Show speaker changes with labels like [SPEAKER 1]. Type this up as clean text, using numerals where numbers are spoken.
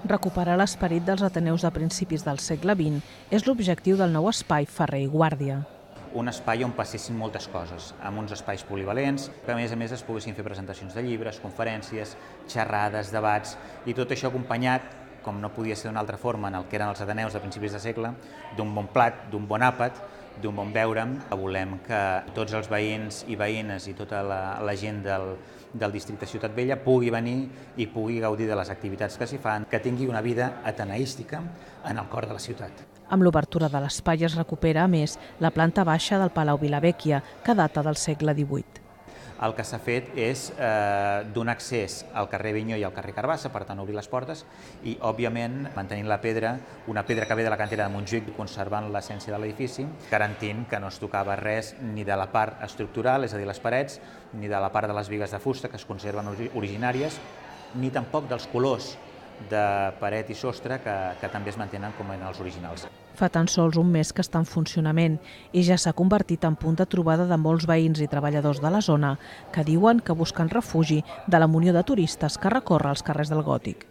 [SPEAKER 1] Recuperar l'esperit dels ateneus de principis del segle XX és l'objectiu del nou espai Ferrer i Guàrdia.
[SPEAKER 2] Un espai on passessin moltes coses, amb uns espais polivalents, que a més es poguessin fer presentacions de llibres, conferències, xerrades, debats, i tot això acompanyat, com no podia ser d'una altra forma en el que eren els ateneus de principis de segle, d'un bon plat, d'un bon àpat, d'un bon beure. Volem que tots els veïns i veïnes i tota la gent del districte Ciutat Vella pugui venir i pugui gaudir de les activitats que s'hi fan, que tingui una vida ateneística en el cor de la ciutat.
[SPEAKER 1] Amb l'obertura de l'espai es recupera, a més, la planta baixa del Palau Vilavecchia, que data del segle XVIII.
[SPEAKER 2] El que s'ha fet és donar accés al carrer Avinyó i al carrer Carbassa, per tant obrir les portes i, òbviament, mantenint la pedra, una pedra que ve de la cantera de Montjuïc, conservant l'essència de l'edifici, garantint que no es tocava res ni de la part estructural, és a dir, les parets, ni de la part de les bigues de fusta, que es conserven originàries, ni tampoc dels colors de paret i sostre, que també es mantenen com en els originals.
[SPEAKER 1] Fa tan sols un mes que està en funcionament i ja s'ha convertit en punt de trobada de molts veïns i treballadors de la zona que diuen que busquen refugi de la munió de turistes que recorre els carrers del Gòtic.